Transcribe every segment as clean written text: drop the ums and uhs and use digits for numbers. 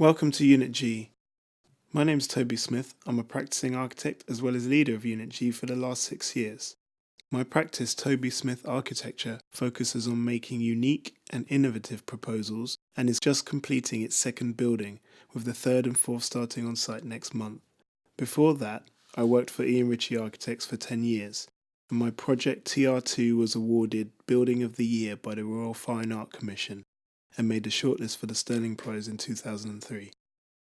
Welcome to Unit G. My name's Toby Smith. I'm a practicing architect as well as leader of Unit G for the last 6 years. My practice, Toby Smith Architecture, focuses on making unique and innovative proposals and is just completing its second building, with the third and fourth starting on site next month. Before that, I worked for Ian Ritchie Architects for 10 years, and my project TR2 was awarded Building of the Year by the Royal Fine Art Commission and made a shortlist for the Sterling Prize in 2003.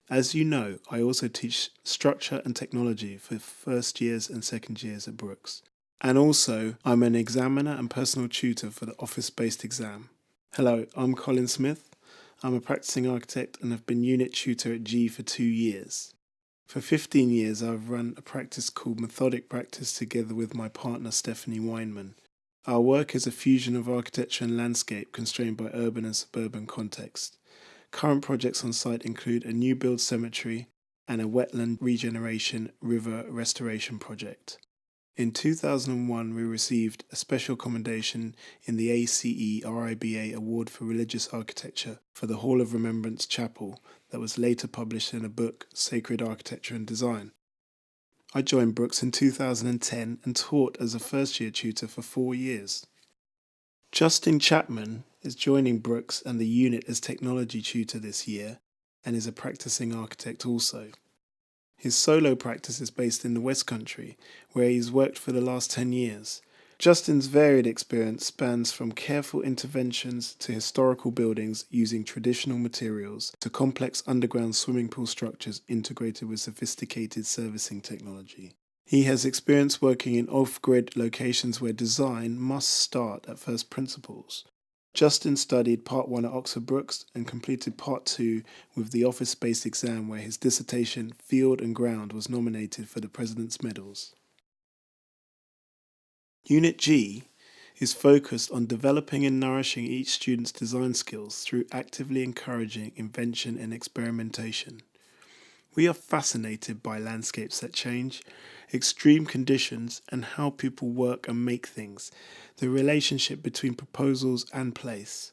As you know, I also teach structure and technology for first years and second years at Brookes. And also, I'm an examiner and personal tutor for the office-based exam. Hello, I'm Colin Smith. I'm a practicing architect and have been unit tutor at G for 2 years. For 15 years, I've run a practice called Methodic Practice together with my partner Stephanie Weinman. Our work is a fusion of architecture and landscape constrained by urban and suburban context. Current projects on site include a new build cemetery and a wetland regeneration river restoration project. In 2001, we received a special commendation in the ACE RIBA Award for Religious Architecture for the Hall of Remembrance Chapel that was later published in a book, Sacred Architecture and Design. I joined Brookes in 2010 and taught as a first-year tutor for 4 years. Justin Chapman is joining Brookes and the unit as technology tutor this year and is a practicing architect also. His solo practice is based in the West Country, where he's worked for the last 10 years. Justin's varied experience spans from careful interventions to historical buildings using traditional materials to complex underground swimming pool structures integrated with sophisticated servicing technology. He has experience working in off-grid locations where design must start at first principles. Justin studied Part 1 at Oxford Brookes and completed Part 2 with the office-based exam where his dissertation, Field and Ground, was nominated for the President's Medals. Unit G is focused on developing and nourishing each student's design skills through actively encouraging invention and experimentation. We are fascinated by landscapes that change, extreme conditions, and how people work and make things, the relationship between proposals and place.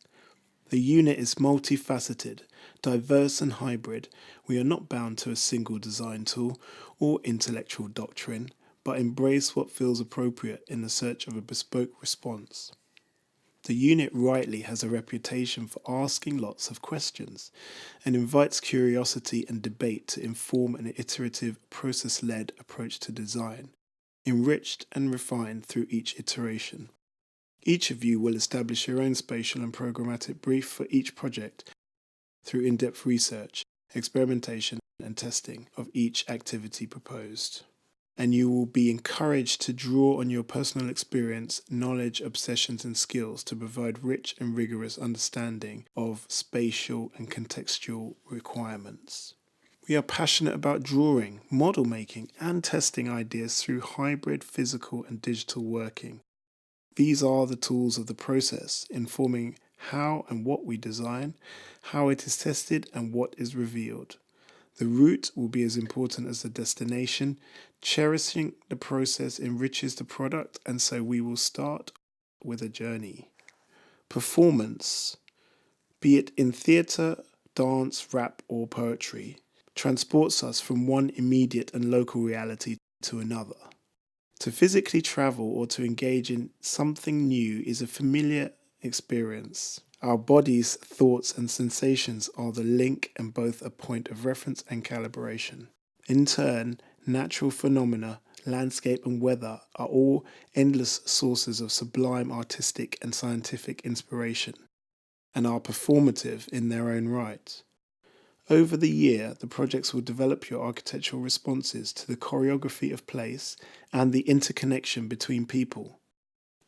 The unit is multifaceted, diverse and hybrid. We are not bound to a single design tool or intellectual doctrine, but embrace what feels appropriate in the search of a bespoke response. The unit rightly has a reputation for asking lots of questions and invites curiosity and debate to inform an iterative, process-led approach to design, enriched and refined through each iteration. Each of you will establish your own spatial and programmatic brief for each project through in-depth research, experimentation and testing of each activity proposed. And you will be encouraged to draw on your personal experience, knowledge, obsessions and skills to provide rich and rigorous understanding of spatial and contextual requirements. We are passionate about drawing, model making and testing ideas through hybrid physical and digital working. These are the tools of the process, informing how and what we design, how it is tested and what is revealed. The route will be as important as the destination. Cherishing the process enriches the product, and so we will start with a journey. Performance, be it in theatre, dance, rap or poetry, transports us from one immediate and local reality to another. To physically travel or to engage in something new is a familiar experience. Our bodies, thoughts and sensations are the link and both a point of reference and calibration. In turn, natural phenomena, landscape and weather are all endless sources of sublime artistic and scientific inspiration and are performative in their own right. Over the year, the projects will develop your architectural responses to the choreography of place and the interconnection between people.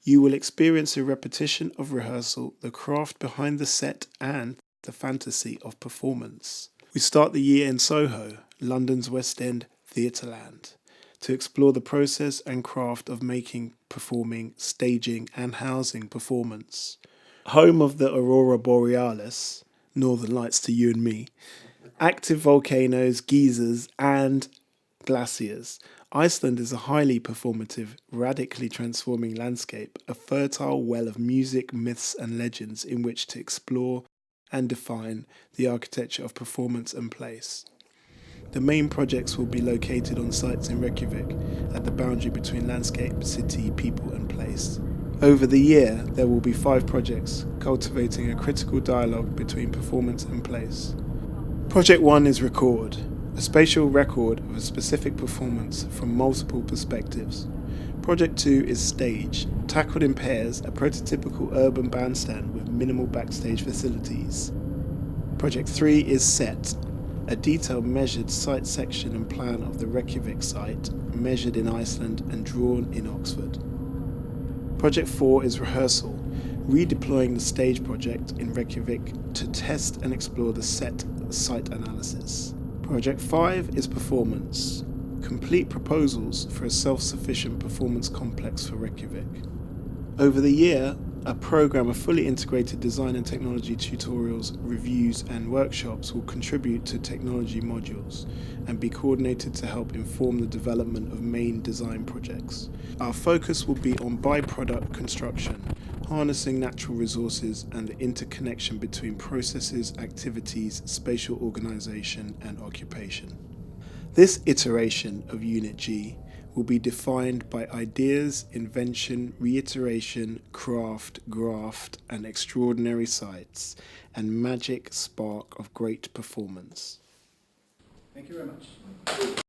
You will experience a repetition of rehearsal, the craft behind the set and the fantasy of performance. We start the year in Soho, London's West End Theatreland, to explore the process and craft of making, performing, staging and housing performance. Home of the Aurora Borealis, Northern Lights to you and me, active volcanoes, geysers and glaciers. Iceland is a highly performative, radically transforming landscape, a fertile well of music, myths and legends in which to explore and define the architecture of performance and place. The main projects will be located on sites in Reykjavik at the boundary between landscape, city, people and place. Over the year, there will be 5 projects cultivating a critical dialogue between performance and place. Project 1 is Record, a spatial record of a specific performance from multiple perspectives. Project 2 is Stage, tackled in pairs, a prototypical urban bandstand with minimal backstage facilities. Project 3 is Set, a detailed measured site section and plan of the Reykjavik site, measured in Iceland and drawn in Oxford. Project 4 is Rehearsal, redeploying the stage project in Reykjavik to test and explore the set site analysis. Project 5 is Performance, complete proposals for a self-sufficient performance complex for Reykjavik. Over the year, a program of fully integrated design and technology tutorials, reviews and workshops will contribute to technology modules and be coordinated to help inform the development of main design projects. Our focus will be on byproduct construction, harnessing natural resources and the interconnection between processes, activities, spatial organization and occupation. This iteration of Unit G will be defined by ideas, invention, reiteration, craft, graft, and extraordinary sights, and magic spark of great performance. Thank you very much.